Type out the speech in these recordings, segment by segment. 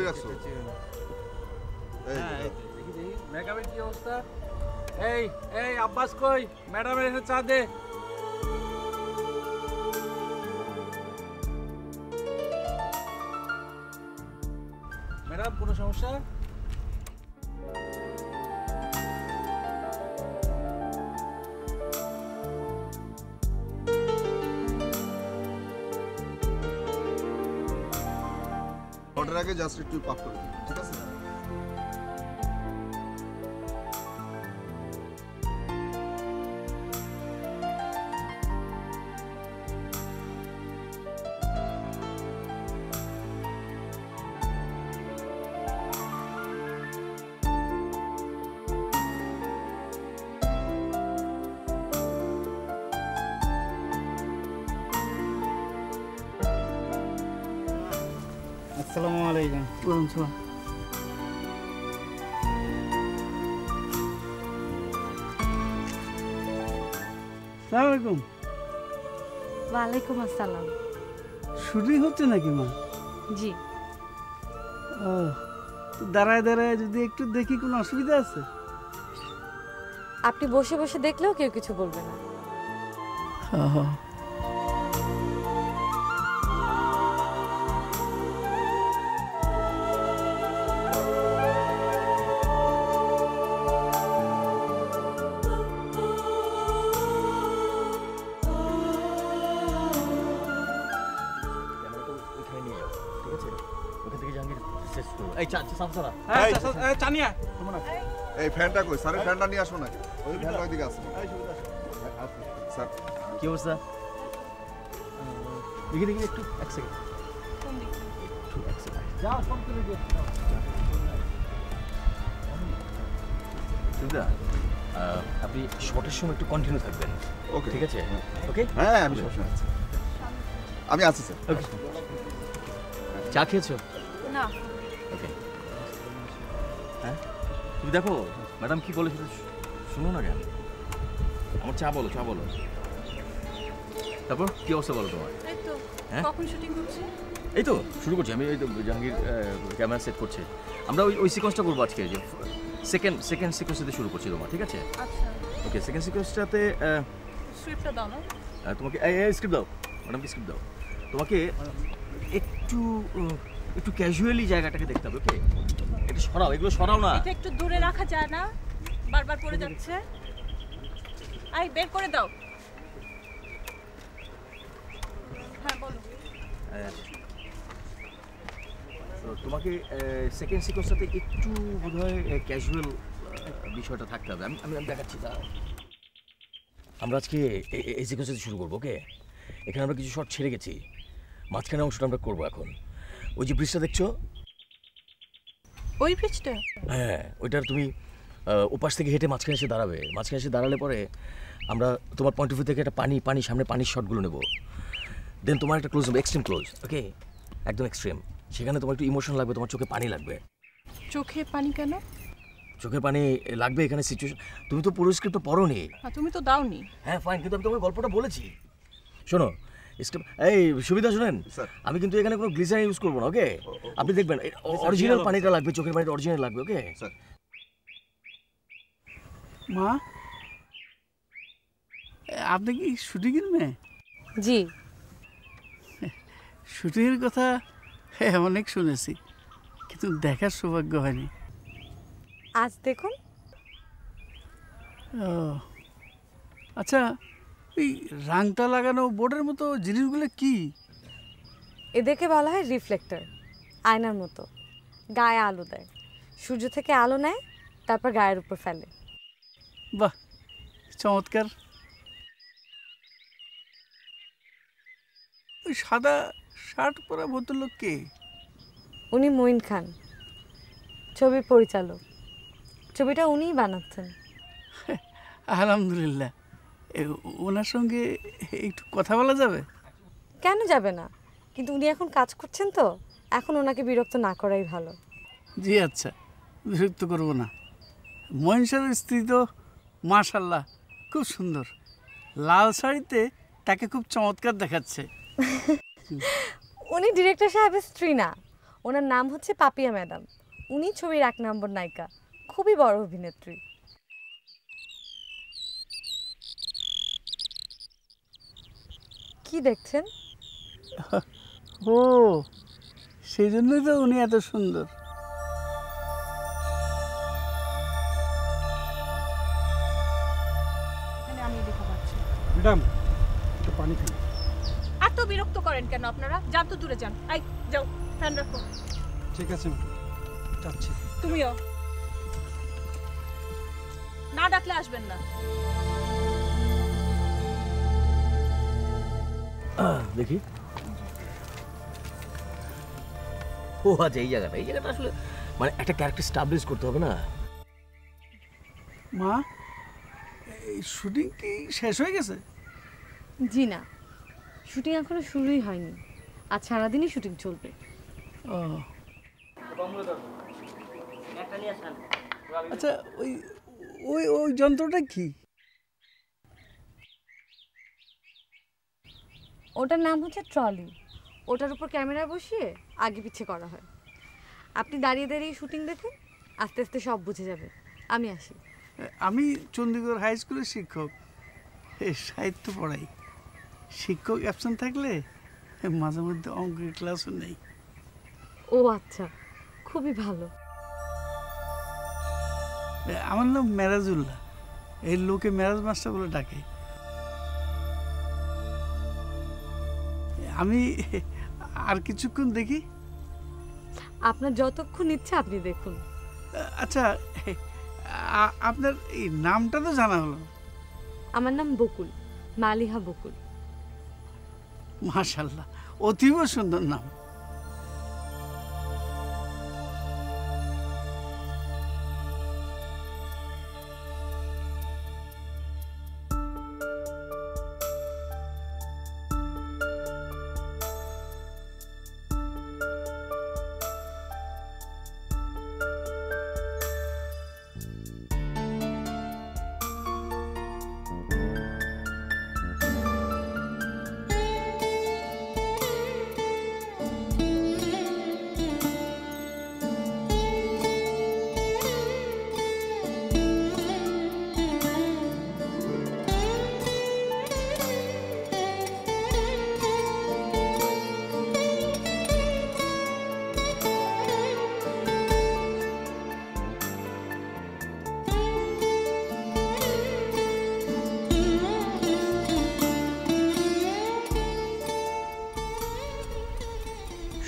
রাখছো? মেকআপের কি অবস্থা? এই এই আব্বাস কই? ম্যাডামের এসে চা দে। ম্যাডাম কোনো সমস্যা? অর্ডার আগে জাস্ট একটু পাক করে দিন, ঠিক আছে? আসসালামু আলাইকুম। ওয়ালাইকুম আসসালাম। আসসালামু আলাইকুম। ওয়ালাইকুম আসসালাম। শুটিং হচ্ছে নাকি মা? জি। ও, তো দাঁড়ায় দাঁড়ায় যদি একটু দেখি, কোনো অসুবিধা আছে? আপনি বসে বসে দেখলেও কেউ কিছু বলবে না। এই ফ্যানটা কই? স্যারের ফ্যানটা নিয়ে আসো না। ওই ফ্যানটা ওইদিকে আছে। স্যার কি অবস্থা? দেখি দেখি একটু এক সেকেন্ড। আপনি শর্টের সময় একটু কন্টিনিউ থাকবেন। ওকে, ঠিক আছে? ওকে, হ্যাঁ আমি সবসময় আছি। আমি আছি স্যার। ওকে। চা খেয়েছো? না। ওকে। হ্যাঁ, তুমি দেখো ম্যাডাম কি বলে, শুনো না কেন? আমার চা বলো, চা বলো। তারপর কি অবস্থা বলো তোমার? এই তো কখন শুটিং করছে? এই তো শুরু করছি আমি। এই তো জাহাঙ্গীর ক্যামেরা সেট করছে। আমরা ওই সিকোয়েন্সটা করবো আজকে, যে সেকেন্ড সিকোয়েন্সটাতে শুরু করছি তোমার, ঠিক আছে? আচ্ছা। ওকে, সেকেন্ড সিকোয়েন্সটাতে স্ক্রিপ্টটা দাও না। তোমাকে স্ক্রিপ্ট দাও, ম্যাডামকে স্ক্রিপ্ট দাও। তোমাকে একটু ক্যাজুয়ালি জায়গাটাকে দেখতে হবে। ওকে, একটু সরাও, এগুলো সরাও না। এটা একটু দূরে রাখা যায় না? বারবার পড়ে যাচ্ছে। আই বের করে দাও। হ্যাঁ বলো। তোমাকে সেকেন্ড সিকোয়েন্সটাতে একটু বোধহয় ক্যাজুয়াল বিষয়টা থাকতে হবে। আমি দেখাচ্ছি। আমরা আজকে এই সিকোয়েন্সটাতে শুরু করবো। ওকে, এখানে আমরা কিছু শট ছেড়ে গেছি, মাঝখানে অংশটা আমরা করবো এখন। ওই যে ব্রিজটা দেখছো, ওই ব্রিজটা? হ্যাঁ, ওইটার তুমি ওপাশ থেকে হেঁটে মাঝখানে এসে দাঁড়াবে। মাঝখানে এসে দাঁড়ালে পরে আমরা তোমার পয়েন্ট অফ ভিউ থেকে একটা পানি সামনে পানির শটগুলো নেবো। দেন তোমার একটা ক্লোজ নেবো, এক্সট্রিম ক্লোজ। ওকে, একদম এক্সট্রিম। সেখানে তোমার একটু ইমোশন লাগবে, তোমার চোখে পানি লাগবে। চোখে পানি কেন? চোখে পানি লাগবে এখানে সিচুয়েশন। তুমি তো পুরো স্ক্রিপ্টটা পড়োনি। তুমি তো দাওনি। হ্যাঁ ফাইন, কিন্তু আমি তোমাকে গল্পটা বলেছি। শোনো স্ক্রিপ্ট, এই সুবিধা শুনেন, আমি কিন্তু এখানে কোনো গ্লিসারিন ইউজ করবো না। ওকে, আপনি দেখবেন অরিজিনাল পানিটা লাগবে, চোখের পানিটা অরিজিনাল লাগবে। Okay sir. মা, আপনি কি শুটিংয়ের মেয়ে? জি। শুটিংয়ের কথা অনেক শুনেছি, কিন্তু দেখার সৌভাগ্য হয়নি। আজ দেখুন। ও আচ্ছা, এই রাংটা লাগানো বোর্ডের মতো জিনিসগুলো কি? এদেরকে বলা হয় রিফ্লেক্টর, আয়নার মতো। গায়ে আলো দেয়, সূর্য থেকে আলো নেয়, তারপর গায়ের উপর ফেলে। বাহ, চমৎকার। ওই সাদা শার্ট পরা ভদ্রলোক কে? উনি মঈন খান, ছবির পরিচালক। ছবিটা উনিই বানাচ্ছেন। আলহামদুলিল্লাহ। ওনার সঙ্গে একটু কথা বলা যাবে? কেন যাবে না, কিন্তু উনি এখন কাজ করছেন তো, এখন ওনাকে বিরক্ত না করাই ভালো। জি আচ্ছা, বিরক্ত করবো না। মঈন সাহেবের স্ত্রী তো মাশাআল্লাহ খুব সুন্দর। লাল শাড়িতে তাকে খুব চমৎকার দেখাচ্ছে। উনি ডিরেক্টর সাহেবের স্ত্রী না, ওনার নাম হচ্ছে পাপিয়া ম্যাডাম। উনি ছবির 1 নম্বর নায়িকা, খুবই বড় অভিনেত্রী। কি দেখছেন? ও, সেই জন্যই তো উনি এত সুন্দর। ম্যাডাম একটু পানি খান। এত বিরক্ত করেন কেন আপনারা? যান তো দূরে যান। আই যাও, ফ্যান রাখো। ঠিক আছে ম্যাডাম, যাচ্ছি। তুমিও না ডাকলে আসবেন না। দেখি। ও আচ্ছা, এই জায়গাটা আসলে মানে একটা ক্যারেক্টার স্টাবলিশ করতে হবে না? মা, এই শুটিং কি শেষ হয়ে গেছে? জি না, শুটিং এখনো শুরুই হয়নি। আজ সারাদিনই শুটিং চলবে। ও আচ্ছা, ওই ওই ওই যন্ত্রটা কি? ওটার নাম হচ্ছে ট্রলি। ওটার উপর ক্যামেরা বসিয়ে আগে পিছে করা হয়। আপনি দাঁড়িয়ে দাঁড়িয়ে শুটিং দেখুন, আস্তে আস্তে সব বুঝে যাবে। আমি আসি। আমি চণ্ডীগড় হাই স্কুলের শিক্ষক, সাহিত্য পড়াই। শিক্ষক অ্যাবসেন্ট থাকলে মাঝে মধ্যে অঙ্কের ক্লাসও নেই। ও আচ্ছা, খুবই ভালো। আমার নাম মেরাজুল্লাহ, এই লোকে মেরাজ মাস্টার বলে ডাকে। আমি আর কিছুক্ষণ দেখি। আপনার যতক্ষণ ইচ্ছা আপনি দেখুন। আচ্ছা, আপনার এই নামটা তো জানা হলো। আমার নাম বকুল, মালিহা বকুল। মাশাআল্লাহ, অতীব সুন্দর নাম।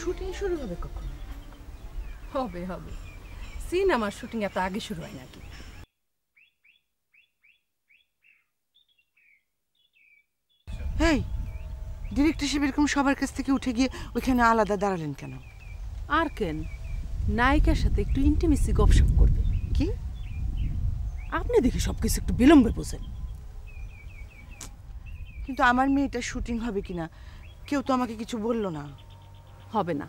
শুটিং শুরু হবে কখন? হবে হবে, সিনেমার শুটিং এত আগে শুরু হয় নাকি? এই ডিরেক্টর সাহেব এরকম সবার কাছ থেকে উঠে গিয়ে ওইখানে আলাদা দাঁড়ালেন কেন? আর কেন, নায়িকার সাথে একটু ইন্টিমেসি গপসপ করবে। কি? আপনি দেখি সবকিছু একটু বিলম্বে বোঝেন। কিন্তু আমার মেয়েটার শুটিং হবে কিনা কেউ তো আমাকে কিছু বললো না। হবে না।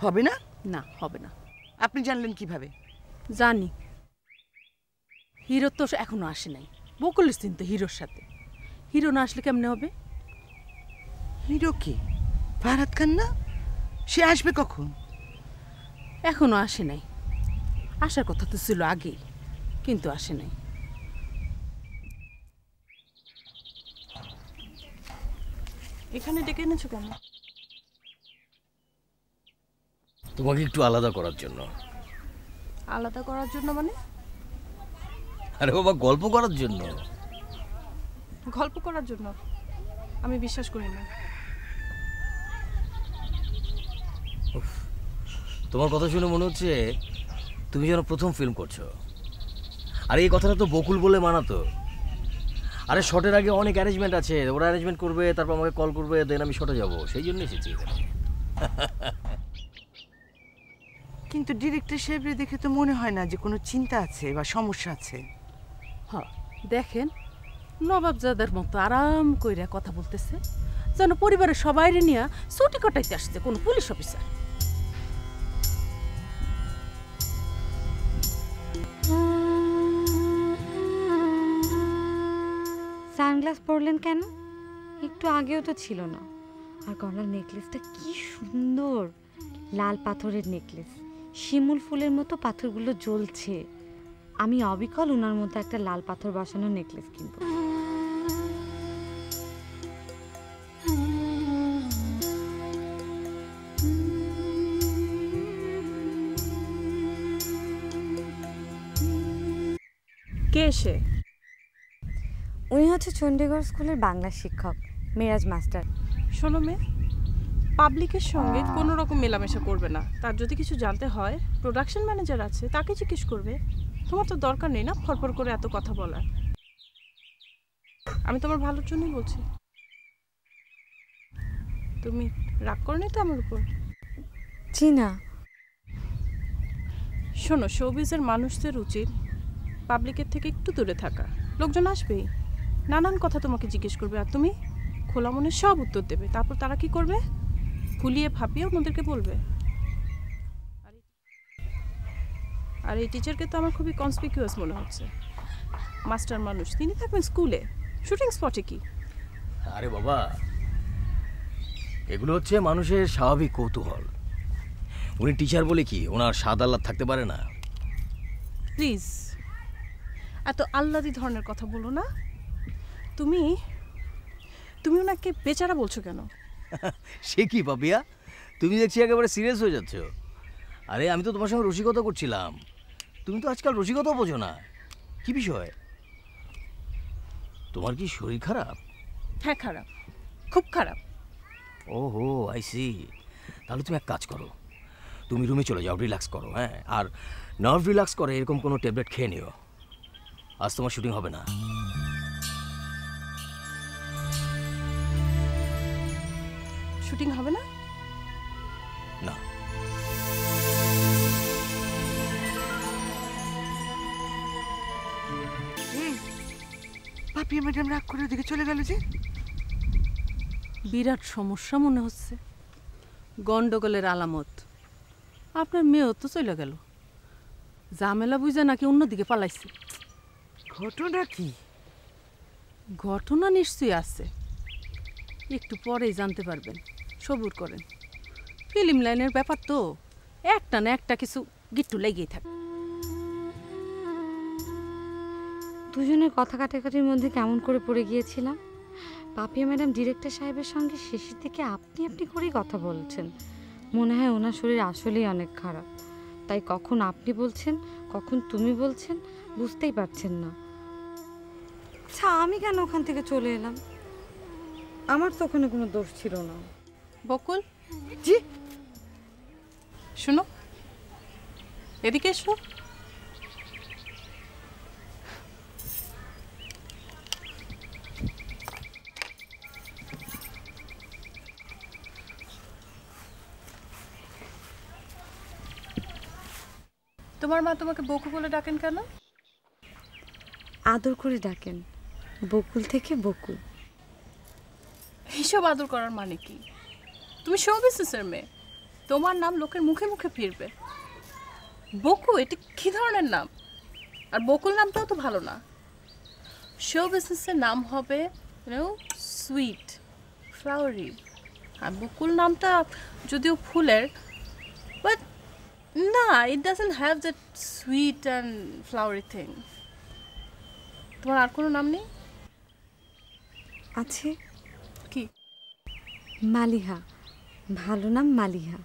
হবে না? না, হবে না। আপনি জানলেন কিভাবে? জানি, হিরো তো এখনো আসে নাই। বকুলের সিন তো হিরোর সাথে। হিরো না আসলে কেমনে হবে? হিরো কে? ফারহাদ খান না? সে আসবে কখন? এখনো আসে নাই। আসার কথা তো ছিল আগেই, কিন্তু আসে নাই। এখানে ডেকে এনেছো কেন? তোমাকে একটু আলাদা করার জন্য। আলাদা করার জন্য মানে? আরে বাবা, গল্প করার জন্য। গল্প করার জন্য? আমি বিশ্বাস করি না। তোমার কথা শুনে মনে হচ্ছে তুমি যেন প্রথম ফিল্ম করছো। আর এই কথাটা তো বকুল বলে মানাতো। আরে শটের আগে অনেক অ্যারেঞ্জমেন্ট আছে, ওরা অ্যারেঞ্জমেন্ট করবে, তারপর আমাকে কল করবে, দেন আমি শটে যাব। সেই জন্য এসেছি এখানে। কিন্তু ডিরেক্টর সাহেবের দেখে তো মনে হয় না যে কোনো চিন্তা আছে বা সমস্যা আছে। হ্যাঁ, দেখেন নবাবজাদার মতো আরাম কইরা কথা বলতেছে, যেন পরিবারের সবাই নিয়ে ছুটি কাটাইতে আসছে কোনো পুলিশ অফিসার। সানগ্লাস পরলেন কেন? একটু আগেও তো ছিল না। আর গলার নেকলেসটা কি সুন্দর, লাল পাথরের নেকলেস, শিমুল ফুলের মতো পাথরগুলো জ্বলছে। আমি অবিকল ওনার মতো একটা লাল পাথর বসানো নেকলেস কিনবো। কে এসে? উনি হচ্ছে চণ্ডীগড় স্কুলের বাংলা শিক্ষক মেরাজ মাস্টার। শোনো মেয়ে, পাবলিকের সঙ্গে কোনো রকম মেলামেশা করবে না। তার যদি কিছু জানতে হয়, প্রোডাকশন ম্যানেজার আছে, তাকে জিজ্ঞেস করবে। তোমার তো দরকার নেই না ফরফর করে এত কথা বলার। আমি তোমার ভালোর জন্যই বলছি। তুমি রাগ করনি তো আমার উপর? জি না। শোনো, শোবিজের মানুষদের উচিত পাবলিকের থেকে একটু দূরে থাকা। লোকজন আসবেই, নানান কথা তোমাকে জিজ্ঞেস করবে, আর তুমি খোলা মনে সব উত্তর দেবে। তারপর তারা কি করবে? ফুলিয়ে ফাঁপিয়ে ওনাদেরকে বলবে। আর এই টিচারকে তো আমার খুবই কনসপিকিউয়াস মনে হচ্ছে। মাস্টার মানুষ, তিনি থাকবেন স্কুলে, শুটিং স্পটে কি? আরে বাবা, এগুলো হচ্ছে মানুষের স্বাভাবিক কৌতূহল। উনি টিচার বলে কি ওনার স্বাদ আহ্লাদ থাকতে পারে না? প্লিজ এত আহ্লাদি ধরনের কথা বলো না। তুমি তুমি ওনাকে বেচারা বলছো কেন? সে কি পাপিয়া, তুমি দেখছি একেবারে সিরিয়াস হয়ে যাচ্ছ। আরে আমি তো তোমার সঙ্গে রসিকতা করছিলাম। তুমি তো আজকাল রসিকতাও বোঝো না। কি বিষয়? তোমার কি শরীর খারাপ? হ্যাঁ খারাপ, খুব খারাপ। ওহো আই সি। তাহলে তুমি এক কাজ করো, তুমি রুমে চলে যাও, রিল্যাক্স করো। হ্যাঁ, আর নার্ভ রিল্যাক্স করে এরকম কোনো ট্যাবলেট খেয়ে নিও। আজ তোমার শুটিং হবে না। শুটিং হবে না? না। পাপিয়া ম্যাডাম রাগ করে ওদিকে চলে গেল যে? বিরাট সমস্যা মনে হচ্ছে, গন্ডগোলের আলামত। আপনার মেয়েও তো চলে গেল, ঝামেলা বুঝে নাকি অন্যদিকে পালাইছে। ঘটনা কি? ঘটনা নিশ্চয়ই আছে, একটু পরেই জানতে পারবেন। সবুর করেন, ফিল্ম লাইনের ব্যাপার তো, একটা না একটা কিছু গিট্টু লেগেই থাকে। দুজনের কথা কাটাকাটির মধ্যে কেমন করে পড়ে গিয়েছিলাম। পাপিয়া ম্যাডাম ডিরেক্টর সাহেবের সঙ্গে শেষের দিকে আপনি করেই কথা বলছেন। মনে হয় ওনার শরীর আসলেই অনেক খারাপ, তাই কখন আপনি বলছেন কখন তুমি বলছেন বুঝতেই পারছেন না। আচ্ছা, আমি কেন ওখান থেকে চলে এলাম? আমার তো ওখানে কোনো দোষ ছিল না। বকুল জি, শোনো, এদিকে এসো। তোমার মা তোমাকে বকু বলে ডাকেন কেন? আদর করে ডাকেন, বকুল থেকে বকু। এইসব আদর করার মানে কি? তুমি শো বিজনেসের মেয়ে, তোমার নাম লোকের মুখে মুখে ফিরবে। বকু এটা কি ধরনের নাম? আর বকুল নামটাও তো ভালো না। শো বিজনেসের নাম হবে সুইট, ফ্লাওয়ারি। আর বকুল নামটা যদিও ফুলের, বাট না, it doesn't have that sweet and flowery thing. তোমার আর কোনো নাম নেই? আছে। কি? মালিহা, ভালো নাম মালিহা।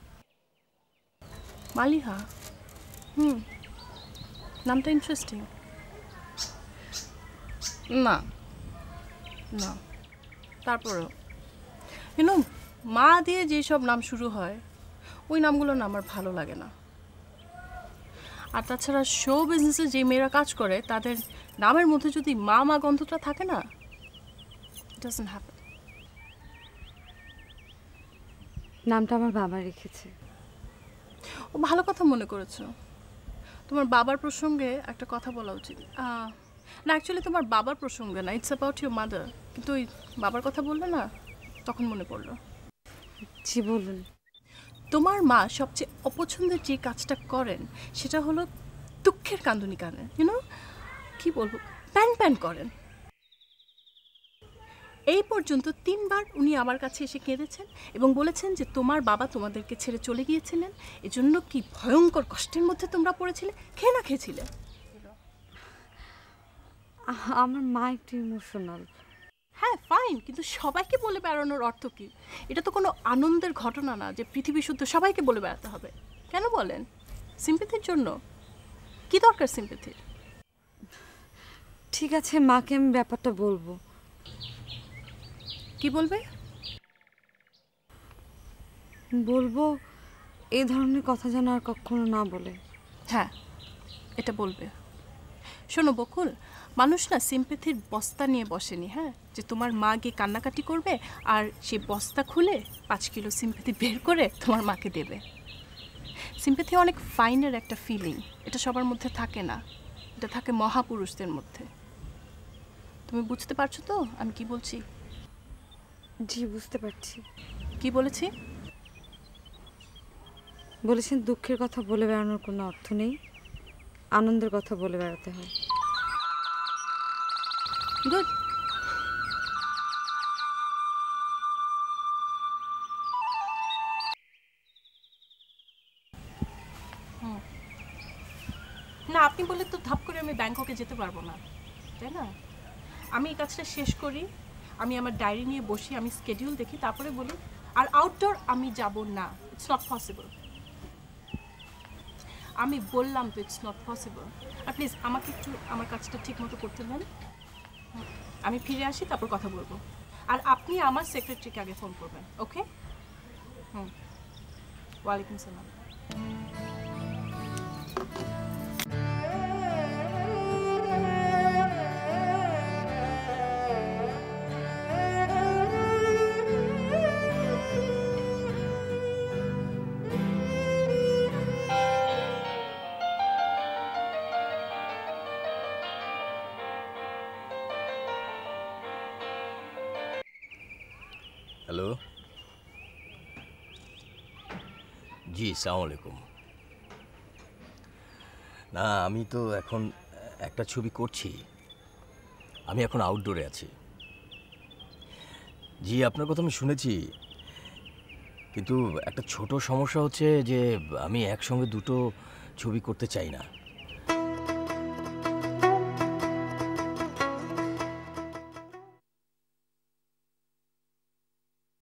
মালিহা? নামটা ইন্টারেস্টিং। না না, তারপরেও মা দিয়ে যেসব নাম শুরু হয় ওই নামগুলো না আমার ভালো লাগে না। আর তাছাড়া শো বিজনেসে যে মেয়েরা কাজ করে তাদের নামের মধ্যে যদি মা মা গন্ধটা থাকে না, ইট ডাজন্ট হ্যাপেন। নামটা আমার বাবা রেখেছে। ও ভালো কথা মনে করেছো। তোমার বাবার প্রসঙ্গে একটা কথা বলা উচিত না, অ্যাকচুয়ালি তোমার বাবার প্রসঙ্গে না, ইটস অ্যাবাউট ইউর মাদার। কিন্তু ওই বাবার কথা বললে না, তখন মনে পড়লো। জি বলুন। তোমার মা সবচেয়ে অপছন্দের যে কাজটা করেন সেটা হলো দুঃখের কান্দুনি কানে, কি বলবো, প্যান প্যান করেন। এই পর্যন্ত 3 বার উনি আমার কাছে এসে কেঁদেছেন এবং বলেছেন যে তোমার বাবা তোমাদেরকে ছেড়ে চলে গিয়েছিলেন, এজন্য কি ভয়ঙ্কর কষ্টের মধ্যে তোমরা পড়েছিলে, খেয়ে না খেয়েছিলে। আমার মা একটু ইমোশনাল। হ্যাঁ ফাইন, কিন্তু সবাইকে বলে বেড়ানোর অর্থ কি? এটা তো কোনো আনন্দের ঘটনা না যে পৃথিবী শুদ্ধ সবাইকে বলে বেড়াতে হবে। কেন বলেন? সিম্প্যাথির জন্য। কি দরকার সিম্প্যাথির? ঠিক আছে, মাকে আমি ব্যাপারটা বলবো। কি বলবে? বলবো এই ধরনের কথা যেন আর কখনো না বলে। হ্যাঁ, এটা বলবে। শোনো বকুল, মানুষ না সিম্প্যাথির বস্তা নিয়ে বসেনি, হ্যাঁ, যে তোমার মা গিয়ে কান্নাকাটি করবে আর সেই বস্তা খুলে 5 কিলো সিম্প্যাথি বের করে তোমার মাকে দেবে। সিম্প্যাথি অনেক ফাইনের একটা ফিলিং, এটা সবার মধ্যে থাকে না, এটা থাকে মহাপুরুষদের মধ্যে। তুমি বুঝতে পারছো তো আমি কি বলছি? জি, বুঝতে পারছি। কি বলেছি? বলেছেন দুঃখের কথা বলে বেড়ানোর কোনো অর্থ নেই, আনন্দের কথা বলে বেড়াতে হয়। গুড। না, আপনি বললে তো ধাপ করে আমি ব্যাংককে যেতে পারবো না, তাই না? আমি এই কাজটা শেষ করি, আমি আমার ডায়েরি নিয়ে বসি, আমি স্কেডিউল দেখি, তারপরে বলি। আর আউটডোর আমি যাব না, ইটস নট পসিবল। আমি বললাম তো ইটস নট পসিবল। আর প্লিজ আমাকে একটু আমার কাজটা ঠিক মতো করতে দেন। আমি ফিরে আসি, তারপর কথা বলবো। আর আপনি আমার সেক্রেটারিকে আগে ফোন করবেন, ওকে? ওয়ালাইকুম সালাম। হ্যালো, জি সালাম আলাইকুম। না, আমি তো এখন একটা ছবি করছি, আমি এখন আউটডোরে আছি। জি, আপনার কথা আমি শুনেছি, কিন্তু একটা ছোট সমস্যা হচ্ছে যে আমি একসঙ্গে দুটো ছবি করতে চাই না।